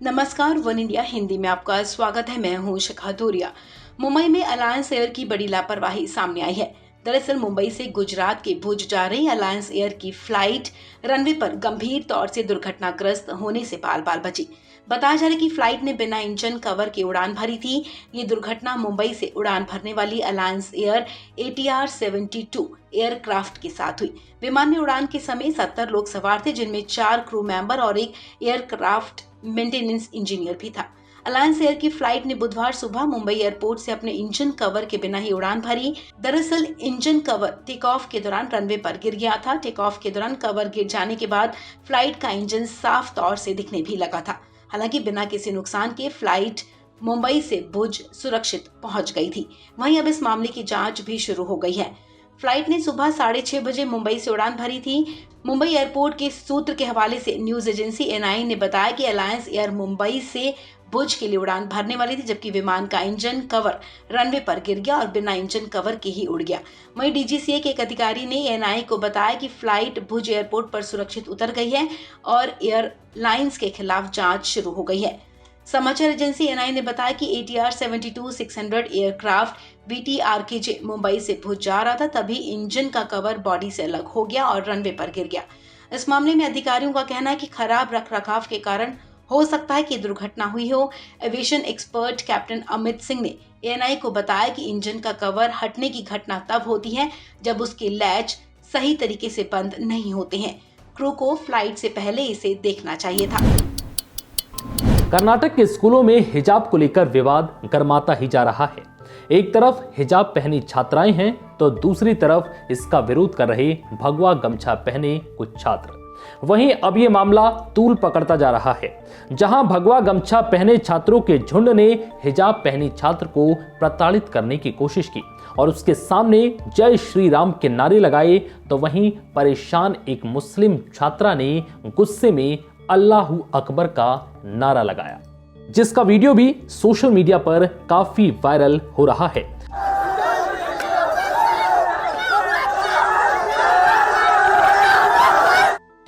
नमस्कार, one India Hindi में आपका स्वागत है। मैं हूं शिखा धूरिया। मुंबई में अलायंस एयर की बड़ी लापरवाही सामने आई है। दरअसल मुंबई से गुजरात के भुज जा रही अलायंस एयर की फ्लाइट रनवे पर गंभीर तौर से दुर्घटनाग्रस्त होने से बाल बाल बची। बताया जा रहा है कि फ्लाइट ने बिना इंजन कवर के उड़ान भरी थी। ये दुर्घटना मुंबई से उड़ान भरने वाली अलायंस एयर ATR 72 एयरक्राफ्ट के साथ हुई। विमान में उड़ान के समय 70 लोग सवार थे, जिनमें 4 क्रू मेंबर और एक एयरक्राफ्ट मेंटेनेंस इंजीनियर भी था। अलायंस एयर की फ्लाइट ने बुधवार सुबह मुंबई एयरपोर्ट से अपने इंजन कवर के बिना ही उड़ान भरी। दरअसल इंजन कवर टेक ऑफ के दौरान रनवे पर गिर गया था। टेक ऑफ के दौरान कवर गिर जाने के बाद फ्लाइट का इंजन साफ तौर से दिखने भी लगा था। हालांकि बिना किसी नुकसान के फ्लाइट मुंबई से भुज सुरक्षित पहुंच गई थी। वहीं अब इस मामले की जांच भी शुरू हो गई है। फ्लाइट ने सुबह 6:30 बजे मुंबई से उड़ान भरी थी। मुंबई एयरपोर्ट के सूत्र के हवाले से न्यूज एजेंसी NI ने बताया कि अलायंस एयर मुंबई से भुज के लिए उड़ान भरने वाली थी, जबकि विमान का इंजन कवर रनवे पर गिर गया और बिना इंजन कवर के ही उड़ गया। वहीं DGCA के एक अधिकारी ने NI को बताया कि फ्लाइट भुज एयरपोर्ट पर सुरक्षित उतर गई है और एयरलाइंस के खिलाफ जांच शुरू हो गई है। समाचार एजेंसी NI ने बताया कि ATR 72-600 एयरक्राफ्ट VTRKJ मुंबई से भुज जा रहा था, तभी इंजन का कवर बॉडी से अलग हो गया और रनवे पर गिर गया। इस मामले में अधिकारियों का कहना है कि खराब रखरखाव के कारण हो सकता है कि दुर्घटना हुई हो। Aviation expert captain Amit Singh ने NI को बताया कि इंजन का कवर हटने की घटना तब होती है जब उसके लैच सही तरीके से बंद नहीं होते हैं। क्रू को फ्लाइट से पहले इसे देखना चाहिए था। कर्नाटक के स्कूलों में हिजाब को लेकर विवाद गर्माता ही जा रहा है। एक तरफ हिजाब पहनी छात्राएं हैं तो दूसरी तरफ इसका विरोध कर रहे भगवा गमछा पहने कुछ छात्र। वहीं अब ये मामला तूल पकड़ता जा रहा है, जहां भगवा गमछा पहने छात्रों के झुंड ने हिजाब पहनी छात्र को प्रताड़ित करने की कोशिश की और उसके सामने जय श्री राम के नारे लगाए, तो वहीं परेशान एक मुस्लिम छात्रा ने गुस्से में अल्लाहू अकबर का नारा लगाया, जिसका वीडियो भी सोशल मीडिया पर काफी वायरल हो रहा है।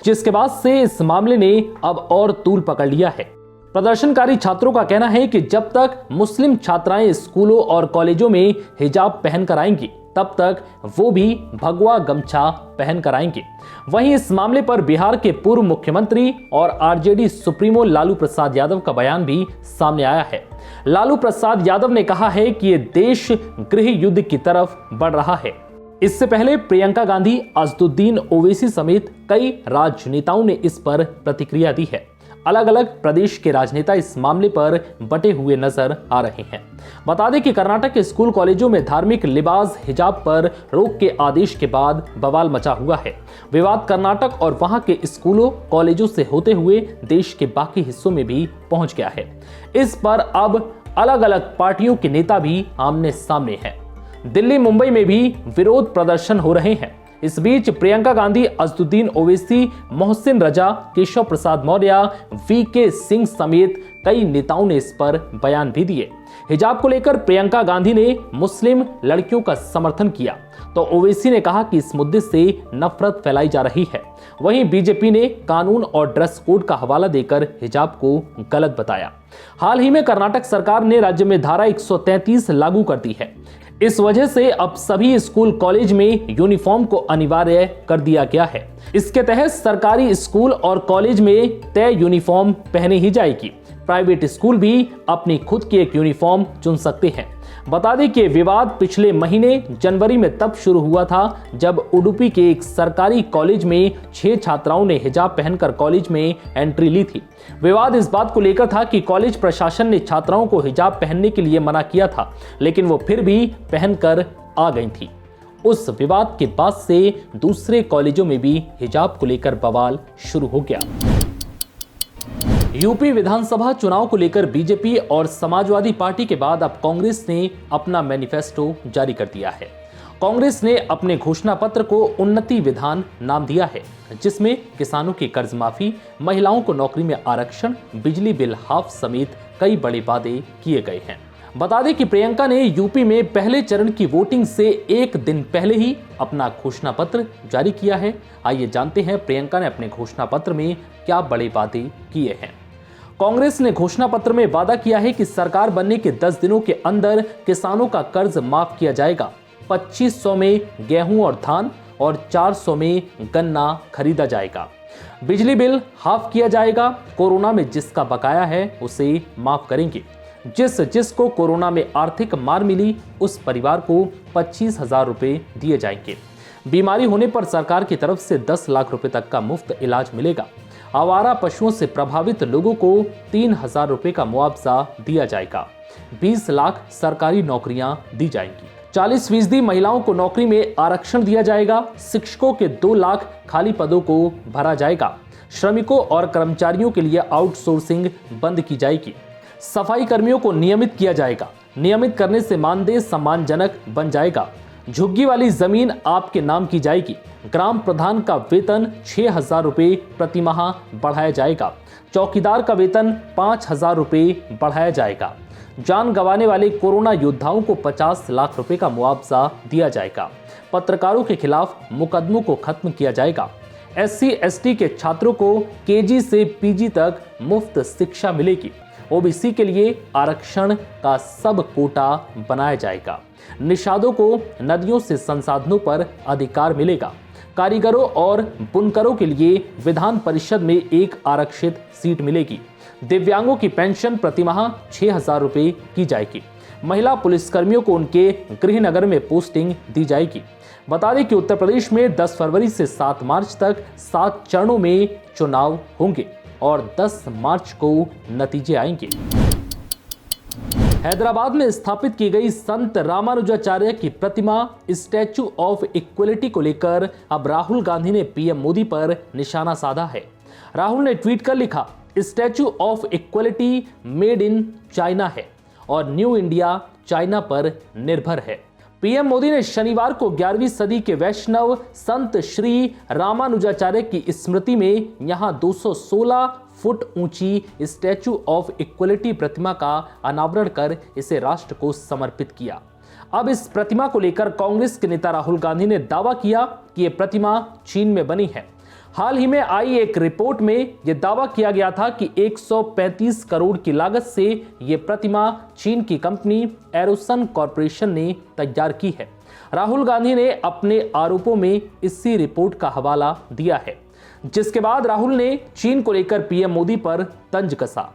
जिसके बाद से इस मामले ने अब और तूल पकड़ लिया है। प्रदर्शनकारी छात्रों का कहना है कि जब तक मुस्लिम छात्राएं स्कूलों और कॉलेजों में हिजाब पहनकर आएंगी, तब तक वो भी भगवा गमछा पहनकर आएंगे। वहीं इस मामले पर बिहार के पूर्व मुख्यमंत्री और RJD सुप्रीमो लालू प्रसाद यादव का बयान भी सामने आया है। लालू प्रसाद यादव ने कहा है कि ये देश गृह युद्ध की तरफ बढ़ रहा है। इससे पहले प्रियंका गांधी, असदुद्दीन ओवैसी समेत कई राजनेताओं ने इस पर प्रतिक्रिया दी है। अलग अलग प्रदेश के राजनेता इस मामले पर बटे हुए नजर आ रहे हैं। बता दें कि कर्नाटक के स्कूल कॉलेजों में धार्मिक लिबास हिजाब पर रोक के आदेश के बाद बवाल मचा हुआ है। विवाद कर्नाटक और वहां के स्कूलों कॉलेजों से होते हुए देश के बाकी हिस्सों में भी पहुंच गया है। इस पर अब अलग अलग पार्टियों के नेता भी आमने सामने हैं। दिल्ली, मुंबई में भी विरोध प्रदर्शन हो रहे हैं। इस बीच प्रियंका गांधी, असदुद्दीन ओवैसी, मोहसिन रजा, केशव प्रसाद मौर्य, VK सिंह समेत कई नेताओं ने इस पर बयान भी दिए। हिजाब को लेकर प्रियंका गांधी ने मुस्लिम लड़कियों का समर्थन किया, तो ओवैसी ने कहा कि इस मुद्दे से नफरत फैलाई जा रही है। वहीं BJP ने कानून और ड्रेस कोड का हवाला देकर हिजाब को गलत बताया। हाल ही में कर्नाटक सरकार ने राज्य में धारा 133 लागू कर दी है। इस वजह से अब सभी स्कूल कॉलेज में यूनिफॉर्म को अनिवार्य कर दिया गया है। इसके तहत सरकारी स्कूल और कॉलेज में तय यूनिफॉर्म पहने ही जाएगी। प्राइवेट स्कूल भी अपनी खुद की एक यूनिफॉर्म चुन सकते हैं। बता दें कि विवाद पिछले महीने जनवरी में तब शुरू हुआ था, जब उडुपी के एक सरकारी कॉलेज में 6 छात्राओं ने हिजाब पहनकर कॉलेज में एंट्री ली थी। विवाद इस बात को लेकर था कि कॉलेज प्रशासन ने छात्राओं को हिजाब पहनने के लिए मना किया था, लेकिन वो फिर भी पहनकर आ गई थी। उस विवाद के बाद से दूसरे कॉलेजों में भी हिजाब को लेकर बवाल शुरू हो गया। यूपी विधानसभा चुनाव को लेकर बीजेपी और समाजवादी पार्टी के बाद अब कांग्रेस ने अपना मैनिफेस्टो जारी कर दिया है। कांग्रेस ने अपने घोषणा पत्र को उन्नति विधान नाम दिया है, जिसमें किसानों की कर्ज माफी, महिलाओं को नौकरी में आरक्षण, बिजली बिल हाफ समेत कई बड़े वादे किए गए हैं। बता दें कि प्रियंका ने यूपी में पहले चरण की वोटिंग से एक दिन पहले ही अपना घोषणा पत्र जारी किया है। आइए जानते हैं प्रियंका ने अपने घोषणा पत्र में क्या बड़े वादे किए हैं। कांग्रेस ने घोषणा पत्र में वादा किया है कि सरकार बनने के 10 दिनों के अंदर किसानों का कर्ज माफ किया जाएगा। 2500 में गेहूं और धान और 400 में गन्ना खरीदा जाएगा। बिजली बिल हाफ किया जाएगा। कोरोना में जिसका बकाया है उसे माफ करेंगे। जिसको कोरोना में आर्थिक मार मिली उस परिवार को 25,000 रुपए दिए जाएंगे। बीमारी होने पर सरकार की तरफ से 10 लाख रुपए तक का मुफ्त इलाज मिलेगा। आवारा पशुओं से प्रभावित लोगों को 3,000 रुपए का मुआवजा दिया जाएगा। 20 लाख सरकारी नौकरियां दी जाएंगी। 40% महिलाओं को नौकरी में आरक्षण दिया जाएगा। शिक्षकों के 2 लाख खाली पदों को भरा जाएगा। श्रमिकों और कर्मचारियों के लिए आउटसोर्सिंग बंद की जाएगी। सफाई कर्मियों को नियमित किया जाएगा। नियमित करने से मानदेय सम्मानजनक बन जाएगा। झुग्गी वाली जमीन आपके नाम की जाएगी। ग्राम प्रधान का वेतन 6,000 रुपए प्रति माह बढ़ाया जाएगा। चौकीदार का वेतन 5,000 रुपए बढ़ाया जाएगा। जान गंवाने वाले कोरोना योद्धाओं को 50 लाख रुपए का मुआवजा दिया जाएगा। पत्रकारों के खिलाफ मुकदमों को खत्म किया जाएगा। SC/ST के छात्रों को KG से PG तक मुफ्त शिक्षा मिलेगी। OBC के लिए आरक्षण का सब कोटा बनाया जाएगा। निषादों को नदियों से संसाधनों पर अधिकार मिलेगा। कारीगरों और बुनकरों के लिए विधान परिषद में एक आरक्षित सीट मिलेगी। दिव्यांगों की पेंशन प्रतिमाह 6,000 रुपए की जाएगी। महिला पुलिसकर्मियों को उनके गृहनगर में पोस्टिंग दी जाएगी। बता दें कि उत्तर प्रदेश में 10 फरवरी से 7 मार्च तक 7 चरणों में चुनाव होंगे और 10 मार्च को नतीजे आएंगे। हैदराबाद में स्थापित की गई संत रामानुजाचार्य की प्रतिमा स्टैचू ऑफ इक्वलिटी को लेकर अब राहुल गांधी ने पीएम मोदी पर निशाना साधा है। राहुल ने ट्वीट कर लिखा, statue of equality made in China है और न्यू इंडिया चाइना पर निर्भर है। पीएम मोदी ने शनिवार को 11वीं सदी के वैष्णव संत श्री रामानुजाचार्य की स्मृति में यहां 216 फुट ऊंची स्टैचू ऑफ इक्वलिटी प्रतिमा का अनावरण कर इसे राष्ट्र को समर्पित किया। अब इस प्रतिमा को लेकर कांग्रेस के नेता राहुल गांधी ने दावा किया कि यह प्रतिमा चीन में बनी है। हाल ही में आई एक रिपोर्ट में यह दावा किया गया था कि 135 करोड़ की लागत से यह प्रतिमा चीन की कंपनी एरोसन कॉरपोरेशन ने तैयार की है। राहुल गांधी ने अपने आरोपों में इसी रिपोर्ट का हवाला दिया है, जिसके बाद राहुल ने चीन को लेकर पीएम मोदी पर तंज कसा।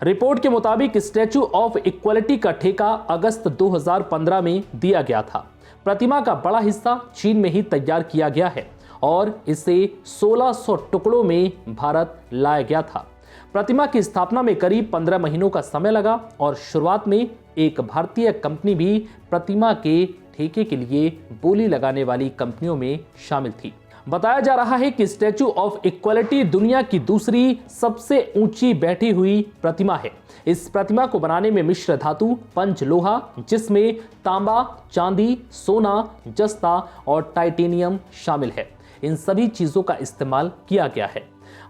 रिपोर्ट के मुताबिक स्टैचू ऑफ इक्वलिटी का ठेका अगस्त 2015 में दिया गया था। प्रतिमा का बड़ा हिस्सा चीन में ही तैयार किया गया है और इसे 1600 टुकड़ों में भारत लाया गया था। प्रतिमा की स्थापना में करीब 15 महीनों का समय लगा और शुरुआत में एक भारतीय कंपनी भी प्रतिमा के ठेके के लिए बोली लगाने वाली कंपनियों में शामिल थी। बताया जा रहा है कि स्टैचू ऑफ इक्वलिटी दुनिया की दूसरी सबसे ऊंची बैठी हुई प्रतिमा है। इस प्रतिमा को बनाने में मिश्र धातु पंच लोहा, जिसमें तांबा, चांदी, सोना, जस्ता और टाइटेनियम शामिल है, इन सभी चीजों का इस्तेमाल किया गया है।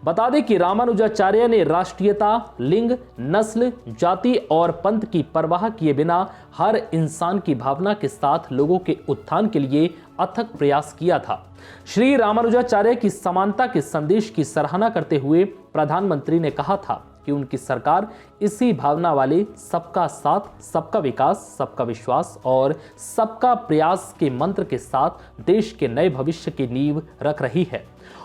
बता दें कि रामानुजाचार्य ने राष्ट्रीयता, लिंग, नस्ल, जाति और पंथ की परवाह किए बिना हर इंसान की भावना के साथ लोगों के उत्थान के लिए अथक प्रयास किया था। श्री रामानुजाचार्य की समानता के संदेश की सराहना करते हुए प्रधानमंत्री ने कहा था कि उनकी सरकार इसी भावना वाले सबका साथ, सबका विकास, सबका विश्वास और सबका प्रयास के मंत्र के साथ देश के नए भविष्य की नींव रख रही है।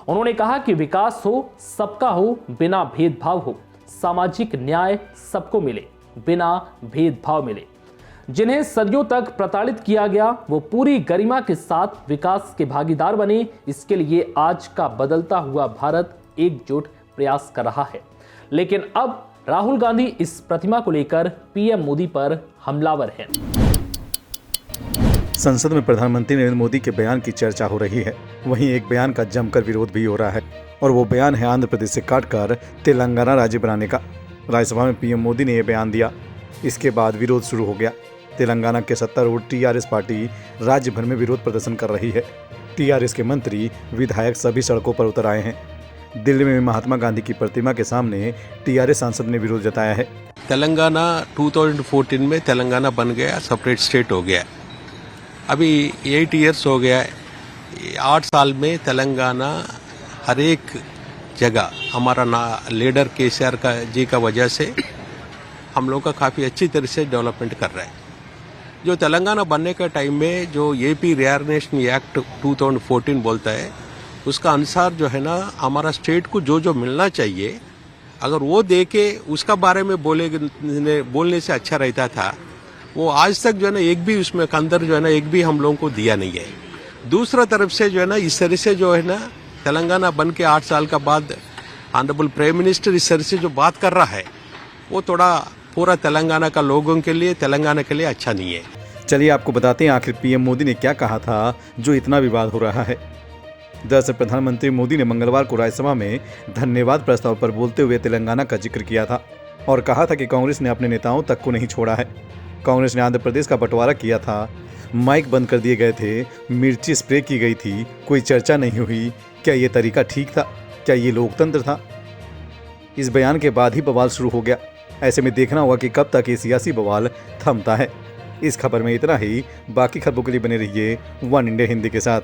उन्होंने कहा कि विकास हो, सबका हो, बिना भेदभाव हो, सामाजिक न्याय सबको मिले, बिना भेदभाव मिले। जिन्हें सदियों तक प्रताड़ित किया गया वो पूरी गरिमा के साथ विकास के भागीदार बने। इसके लिए आज का बदलता हुआ भारत एकजुट प्रयास कर रहा है। लेकिन अब राहुल गांधी इस प्रतिमा को लेकर पीएम मोदी पर हमलावर हैं। संसद में प्रधानमंत्री नरेंद्र मोदी के बयान की चर्चा हो रही है। वहीं एक बयान का जमकर विरोध भी हो रहा है और वो बयान है आंध्र प्रदेश से काटकर तेलंगाना राज्य बनाने का। राज्यसभा में पीएम मोदी ने यह बयान दिया। इसके बाद विरोध शुरू हो गया। तेलंगाना के सत्तारूढ़ टीआरएस पार्टी राज्य भर में विरोध प्रदर्शन कर रही है। टीआरएस के मंत्री, विधायक सभी सड़कों पर उतर आए हैं। दिल्ली में महात्मा गांधी की प्रतिमा के सामने टीआरएस सांसद ने विरोध जताया है। तेलंगाना 2014 में तेलंगाना बन गया, सेपरेट स्टेट हो गया। अभी 8 इयर्स हो गया। 8 साल में तेलंगाना हर एक जगह हमारा लीडर केसीआर का जी का वजह से हम लोग का काफ़ी अच्छी तरह से डेवलपमेंट कर रहा है। जो तेलंगाना बनने के टाइम में जो एपी रिऑर्गनाइजेशन एक्ट 2014 बोलता है, उसका अनुसार जो है ना हमारा स्टेट को जो जो मिलना चाहिए अगर वो दे के उसका बारे में बोलने से अच्छा रहता था। वो आज तक जो है ना एक भी उसमें अंदर जो है ना एक भी हम लोगों को दिया नहीं है। दूसरा तरफ से जो है ना इस तरह से जो है ना तेलंगाना बन के 8 साल का बाद ऑनरेबल प्राइम मिनिस्टर इस तरह से जो बात कर रहा है वो थोड़ा पूरा तेलंगाना का लोगों के लिए, तेलंगाना के लिए अच्छा नहीं है। चलिए आपको बताते हैं आखिर पीएम मोदी ने क्या कहा था जो इतना विवाद हो रहा है। दरअसल प्रधानमंत्री मोदी ने मंगलवार को राज्यसभा में धन्यवाद प्रस्ताव पर बोलते हुए तेलंगाना का जिक्र किया था और कहा था कि कांग्रेस ने अपने नेताओं तक को नहीं छोड़ा है। कांग्रेस ने आंध्र प्रदेश का बंटवारा किया था, माइक बंद कर दिए गए थे, मिर्ची स्प्रे की गई थी, कोई चर्चा नहीं हुई। क्या ये तरीका ठीक था? क्या ये लोकतंत्र था? इस बयान के बाद ही बवाल शुरू हो गया। ऐसे में देखना होगा कि कब तक ये सियासी बवाल थमता है। इस खबर में इतना ही। बाकी खबरों के लिए बने रहिए वन इंडिया हिंदी के साथ।